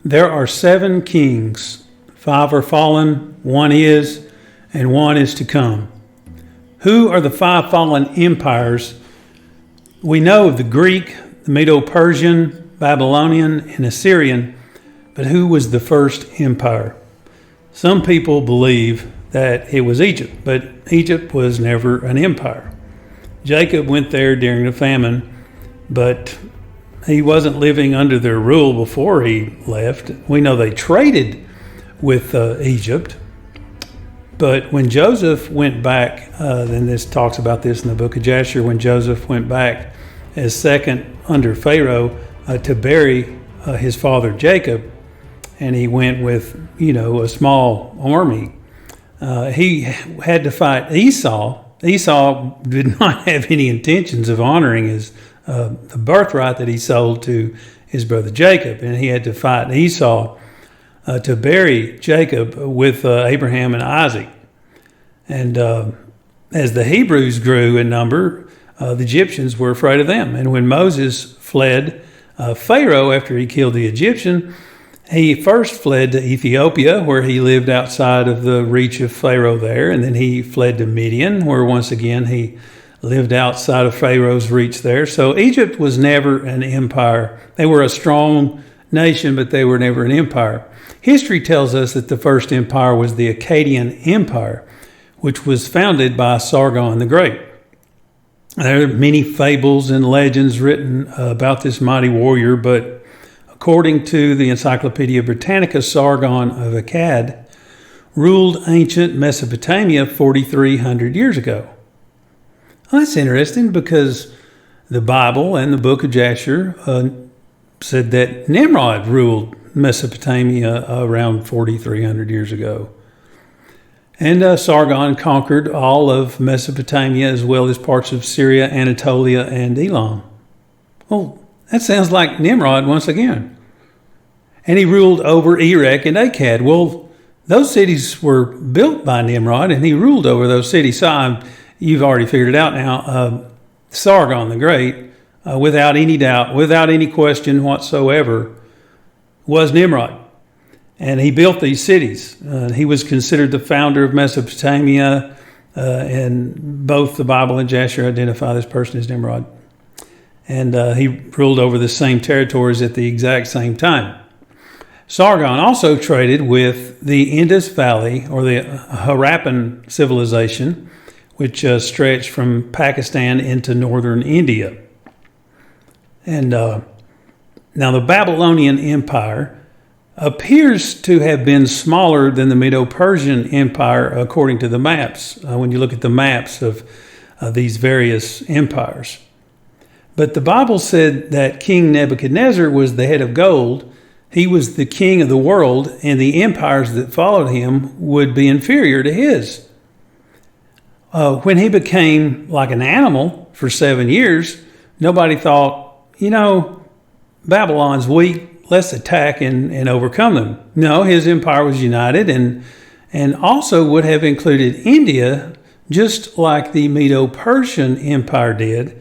There are 7 kings. 5 are fallen, 1 is, and 1 is to come. Who are the 5 fallen empires? We know of the Greek, the Medo-Persian, Babylonian, and Assyrian, but who was the first empire? Some people believe that it was Egypt, but Egypt was never an empire. Jacob went there during the famine, but he wasn't living under their rule before he left. We know they traded with Egypt, but when Joseph went back, then this talks about this in the Book of Jasher, when Joseph went back as second under Pharaoh to bury his father Jacob, and he went with, a small army. He had to fight Esau. Esau did not have any intentions of honoring his the birthright that he sold to his brother Jacob, and he had to fight Esau to bury Jacob with Abraham and Isaac. And as the Hebrews grew in number, the Egyptians were afraid of them. And when Moses fled Pharaoh after he killed the Egyptian, he first fled to Ethiopia, where he lived outside of the reach of Pharaoh there, and then he fled to Midian, where once again he lived outside of Pharaoh's reach there. So Egypt was never an empire. They were a strong nation, but they were never an empire. History tells us that the first empire was the Akkadian Empire, which was founded by Sargon the Great. There are many fables and legends written about this mighty warrior, but according to the Encyclopedia Britannica, Sargon of Akkad ruled ancient Mesopotamia 4,300 years ago. Well, that's interesting because the Bible and the Book of Jasher said that Nimrod ruled Mesopotamia around 4,300 years ago. And Sargon conquered all of Mesopotamia as well as parts of Syria, Anatolia, and Elam. Well, that sounds like Nimrod once again. And he ruled over Erech and Akkad. Well, those cities were built by Nimrod, and he ruled over those cities. So you've already figured it out now. Sargon the Great, without any doubt, without any question whatsoever, was Nimrod. And he built these cities. He was considered the founder of Mesopotamia, and both the Bible and Jasher identify this person as Nimrod. And he ruled over the same territories at the exact same time. Sargon also traded with the Indus Valley, or the Harappan civilization, which stretched from Pakistan into northern India. And now the Babylonian Empire appears to have been smaller than the Medo-Persian Empire according to the maps, when you look at the maps of these various empires. But the Bible said that King Nebuchadnezzar was the head of gold. He was the king of the world, and the empires that followed him would be inferior to his. When he became like an animal for 7 years, nobody thought, Babylon's weak, let's attack and overcome them. No, his empire was united and also would have included India, just like the Medo-Persian Empire did.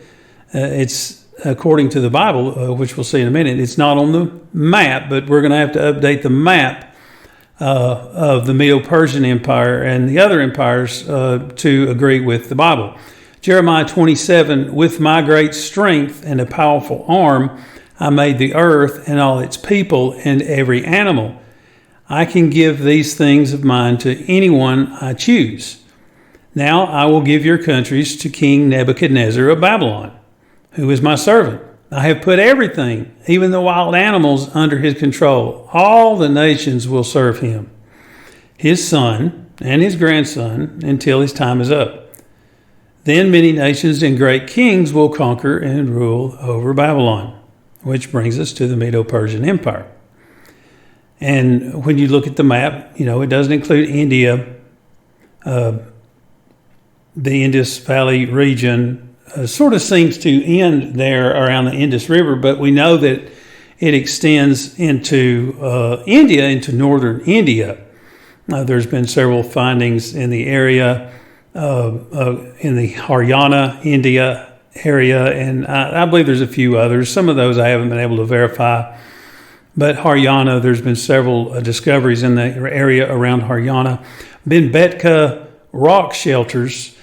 It's according to the Bible, which we'll see in a minute. It's not on the map, but we're going to have to update the map of the Medo-Persian Empire and the other empires to agree with the Bible. Jeremiah 27, with my great strength and a powerful arm, I made the earth and all its people and every animal. I can give these things of mine to anyone I choose. Now I will give your countries to King Nebuchadnezzar of Babylon, who is my servant. I have put everything, even the wild animals, under his control. All the nations will serve him, his son and his grandson, until his time is up. Then many nations and great kings will conquer and rule over Babylon, which brings us to the Medo-Persian Empire. And when you look at the map, it doesn't include India. The Indus Valley region sort of seems to end there around the Indus River, but we know that it extends into India, into northern India. There's been several findings in the area, in the Haryana, India area, and I believe there's a few others. Some of those I haven't been able to verify. but Haryana, there's been several discoveries in the area around Haryana. Bhimbetka rock shelters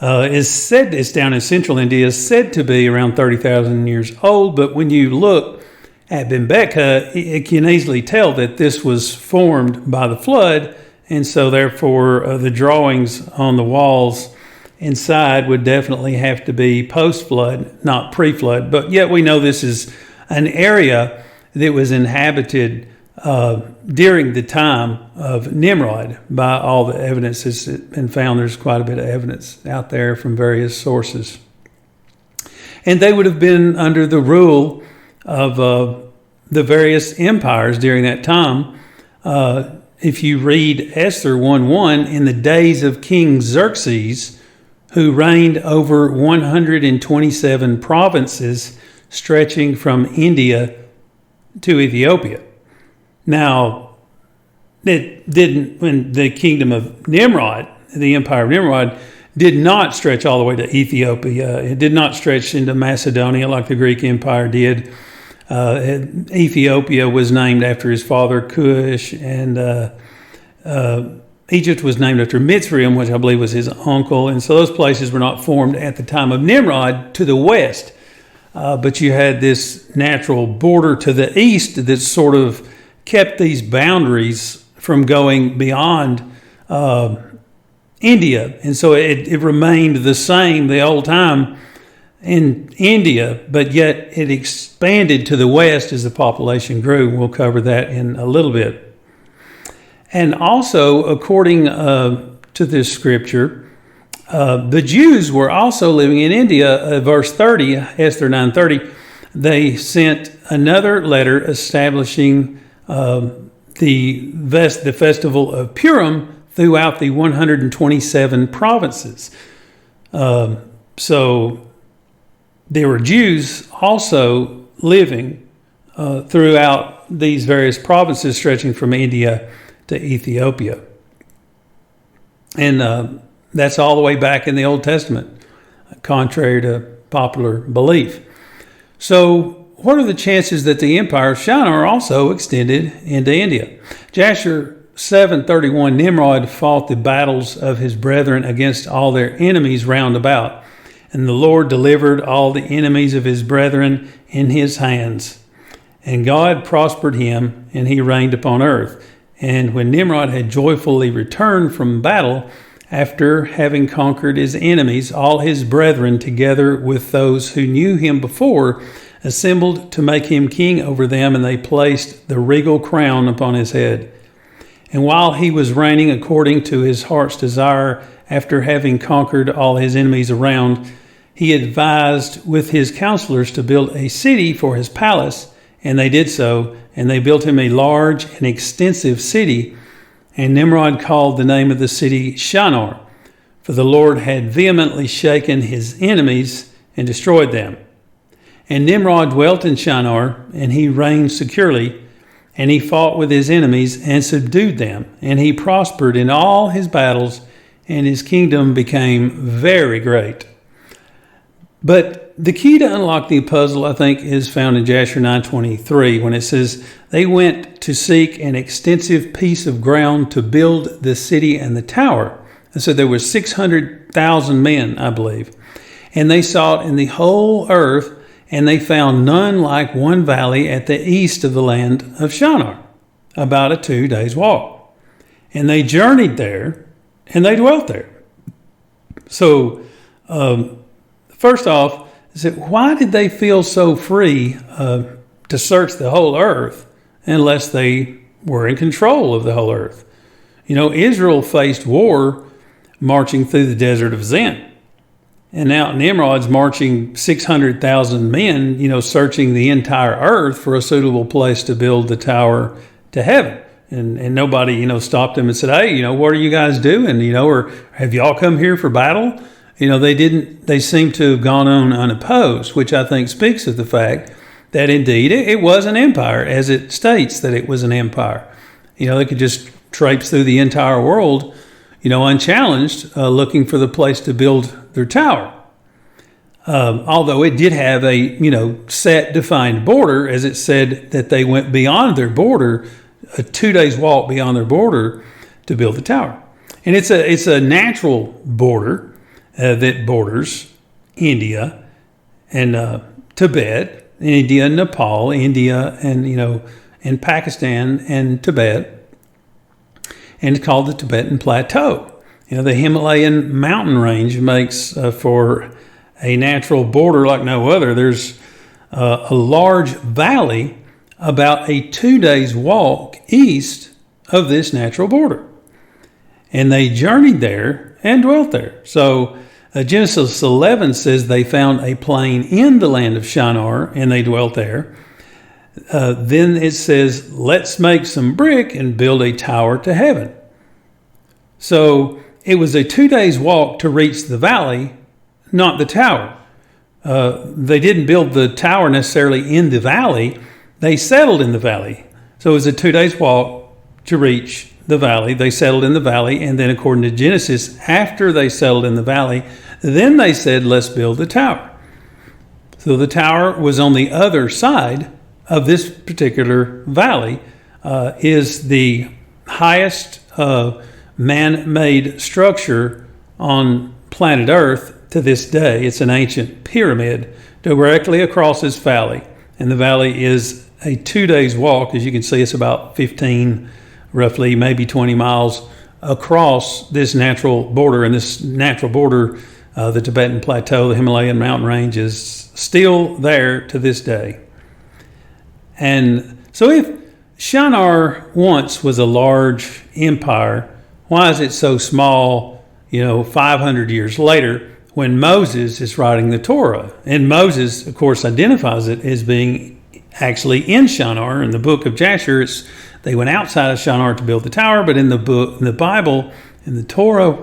it's down in central India, is said to be around 30,000 years old, but when you look at Bhimbetka, it can easily tell that this was formed by the flood, and so therefore the drawings on the walls inside would definitely have to be post-flood, not pre-flood. But yet we know this is an area that was inhabited during the time of Nimrod by all the evidence that's been found. There's quite a bit of evidence out there from various sources. And they would have been under the rule of the various empires during that time. If you read Esther 1:1, in the days of King Xerxes, who reigned over 127 provinces stretching from India to Ethiopia. Now, it didn't, when the kingdom of Nimrod, the empire of Nimrod, did not stretch all the way to Ethiopia. It did not stretch into Macedonia like the Greek Empire did. Ethiopia was named after his father Cush, and Egypt was named after Mitzrayim, which I believe was his uncle. And so those places were not formed at the time of Nimrod to the west. But you had this natural border to the east that sort of kept these boundaries from going beyond India. And so it remained the same the whole time in India, but yet it expanded to the west as the population grew. We'll cover that in a little bit. And also, according to this scripture, the Jews were also living in India. Verse 30, Esther 9:30, they sent another letter establishing the festival of Purim throughout the 127 provinces. So there were Jews also living throughout these various provinces stretching from India to Ethiopia. And that's all the way back in the Old Testament, contrary to popular belief. So what are the chances that the empire of Shinar also extended into India? Jasher 7:31, Nimrod fought the battles of his brethren against all their enemies round about, and the Lord delivered all the enemies of his brethren in his hands. And God prospered him, and he reigned upon earth. And when Nimrod had joyfully returned from battle, after having conquered his enemies, all his brethren, together with those who knew him before, assembled to make him king over them, and they placed the regal crown upon his head. And while he was reigning according to his heart's desire, after having conquered all his enemies around, he advised with his counselors to build a city for his palace, and they did so, and they built him a large and extensive city. And Nimrod called the name of the city Shinar, for the Lord had vehemently shaken his enemies and destroyed them. And Nimrod dwelt in Shinar, and he reigned securely, and he fought with his enemies and subdued them. And he prospered in all his battles, and his kingdom became very great. But the key to unlock the puzzle, I think, is found in Jasher 9:23, when it says, they went to seek an extensive piece of ground to build the city and the tower. And so there were 600,000 men, I believe. And they sought in the whole earth, and they found none like one valley at the east of the land of Shinar, about a 2 days' walk. And they journeyed there, and they dwelt there. So, first off, is that why did they feel so free to search the whole earth unless they were in control of the whole earth? You know, Israel faced war marching through the desert of Zin. And now Nimrod's marching 600,000 men, searching the entire earth for a suitable place to build the tower to heaven. And nobody, stopped him and said, hey, what are you guys doing? Or have y'all come here for battle? They seem to have gone on unopposed, which I think speaks of the fact that indeed it was an empire, as it states that it was an empire. They could just traipse through the entire world, unchallenged, looking for the place to build their tower. although it did have a set defined border, as it said that they went beyond their border, a 2 days walk beyond their border to build the tower. And it's a natural border that borders India and Tibet, India and Nepal, India and Pakistan and Tibet, and it's called the Tibetan Plateau. The Himalayan mountain range makes for a natural border like no other. There's a large valley about a 2 days walk east of this natural border. And they journeyed there and dwelt there. So Genesis 11 says they found a plain in the land of Shinar and they dwelt there. Then it says, let's make some brick and build a tower to heaven. So it was a 2 days walk to reach the valley, not the tower. They didn't build the tower necessarily in the valley. They settled in the valley. So it was a 2 days walk to reach the valley. They settled in the valley. And then according to Genesis, after they settled in the valley, then they said, let's build the tower. So the tower was on the other side of this particular valley, is the highest man-made structure on planet Earth to this day. It's an ancient pyramid directly across this valley. And the valley is a 2 days walk. As you can see, it's about 15, roughly maybe 20 miles across this natural border. And this natural border, the Tibetan Plateau, the Himalayan mountain range, is still there to this day. And so if Shinar once was a large empire, why is it so small, 500 years later when Moses is writing the Torah? And Moses, of course, identifies it as being actually in Shinar. In the Book of Jasher, they went outside of Shinar to build the tower, but in the Bible, in the Torah,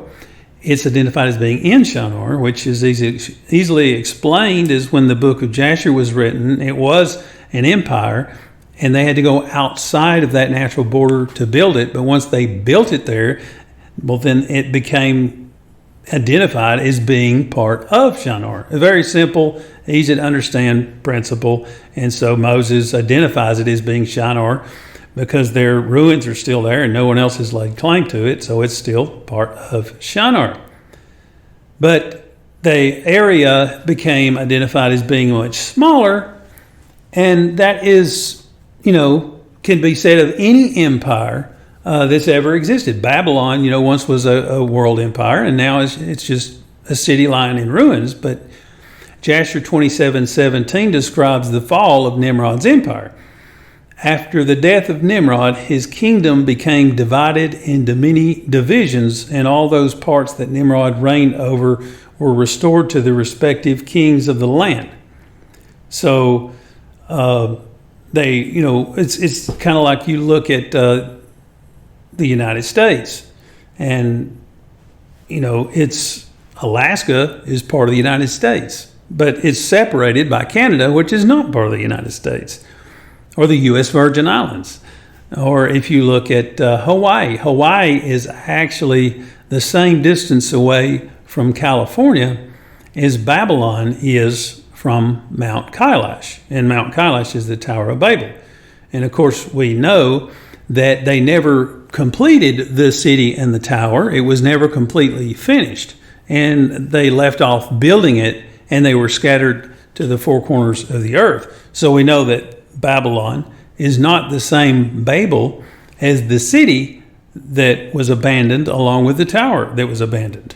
it's identified as being in Shinar, which is easily explained as when the Book of Jasher was written, it was an empire, and they had to go outside of that natural border to build it. But once they built it there, well, then it became identified as being part of Shinar. A very simple, easy to understand principle. And so Moses identifies it as being Shinar because their ruins are still there and no one else has laid claim to it. So it's still part of Shinar. But the area became identified as being much smaller. And that is, can be said of any empire that's ever existed. Babylon, once was a world empire, and now it's just a city lying in ruins. But Jasher 27:17 describes the fall of Nimrod's empire. After the death of Nimrod, his kingdom became divided into many divisions, and all those parts that Nimrod reigned over were restored to the respective kings of the land. So it's kind of like you look at the United States, and it's Alaska is part of the United States, but it's separated by Canada, which is not part of the United States, or the U.S. Virgin Islands. Or if you look at Hawaii is actually the same distance away from California as Babylon is from Mount Kailash. And Mount Kailash is the Tower of Babel. And of course, we know that they never completed the city and the tower. It was never completely finished. And they left off building it, and they were scattered to the four corners of the earth. So we know that Babylon is not the same Babel as the city that was abandoned along with the tower that was abandoned.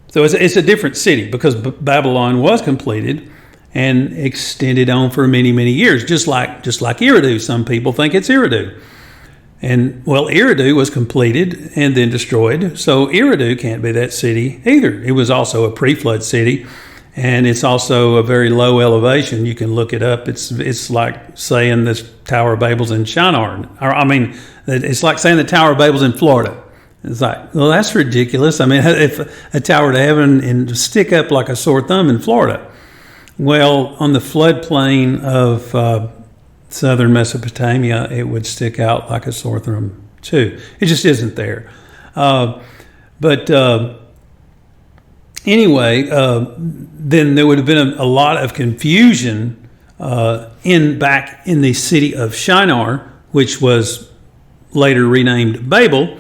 So it's a different city because Babylon was completed and extended on for many, many years, just like Eridu. Some people think it's Eridu. And, well, Eridu was completed and then destroyed, so Eridu can't be that city either. It was also a pre-flood city, and it's also a very low elevation. You can look it up. It's like saying the Tower of Babel's in Shinar. It's like saying the Tower of Babel's in Florida. It's like, well, that's ridiculous. I mean, if a tower to heaven and stick up like a sore thumb in Florida. Well, on the floodplain of southern Mesopotamia, it would stick out like a sore thumb too. It just isn't there. But anyway, then there would have been a lot of confusion back in the city of Shinar, which was later renamed Babel.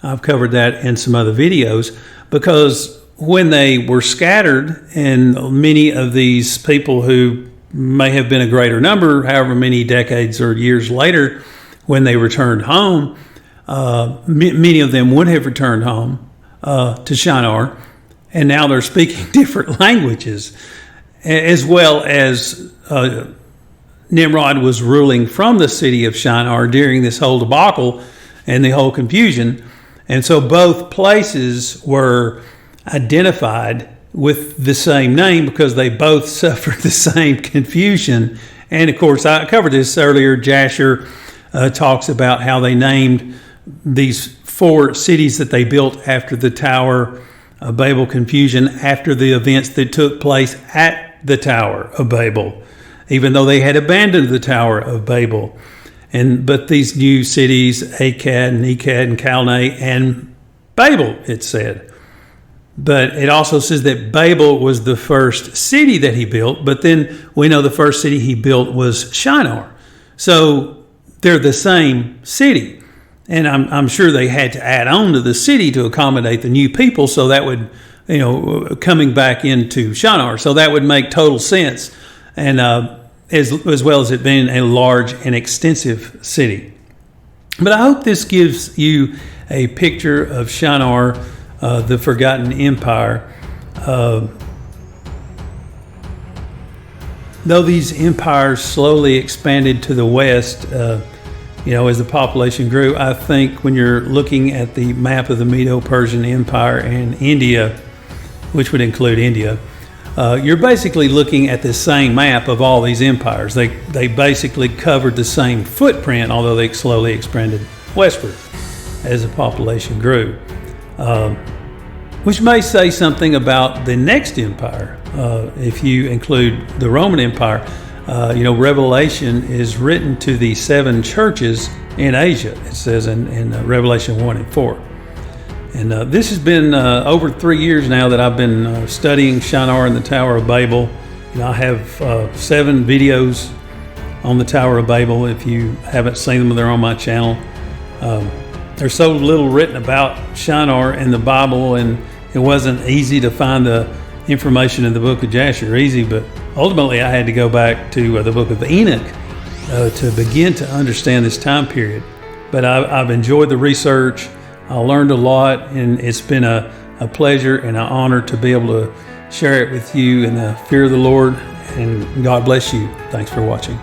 I've covered that in some other videos, because when they were scattered, and many of these people who may have been a greater number, however many decades or years later, when they returned home, many of them would have returned home to Shinar, and now they're speaking different languages, as well as Nimrod was ruling from the city of Shinar during this whole debacle and the whole confusion. And so both places were identified with the same name because they both suffered the same confusion. And of course, I covered this earlier. Jasher talks about how they named these 4 cities that they built after the Tower of Babel confusion, after the events that took place at the Tower of Babel, even though they had abandoned the Tower of Babel. But these new cities, Akkad, Nekad, and Calneh, and Babel, it said. But it also says that Babel was the first city that he built, but then we know the first city he built was Shinar. So they're the same city. And I'm sure they had to add on to the city to accommodate the new people, so that would, coming back into Shinar. So that would make total sense. And as well as it being a large and extensive city. But I hope this gives you a picture of Shinar, the forgotten empire. Though these empires slowly expanded to the west, as the population grew, I think when you're looking at the map of the Medo-Persian Empire and India, which would include India, you're basically looking at the same map of all these empires. They basically covered the same footprint, although they slowly expanded westward as the population grew. Which may say something about the next empire, if you include the Roman Empire. Revelation is written to the 7 churches in Asia, it says in Revelation 1 and 4. And this has been over 3 years now that I've been studying Shinar and the Tower of Babel. I have 7 videos on the Tower of Babel. If you haven't seen them, they're on my channel. There's so little written about Shinar in the Bible, and it wasn't easy to find the information in the Book of Jasher easy, but ultimately I had to go back to the Book of Enoch to begin to understand this time period. But I've enjoyed the research. I learned a lot, and it's been a pleasure and an honor to be able to share it with you in the fear of the Lord, and God bless you. Thanks for watching.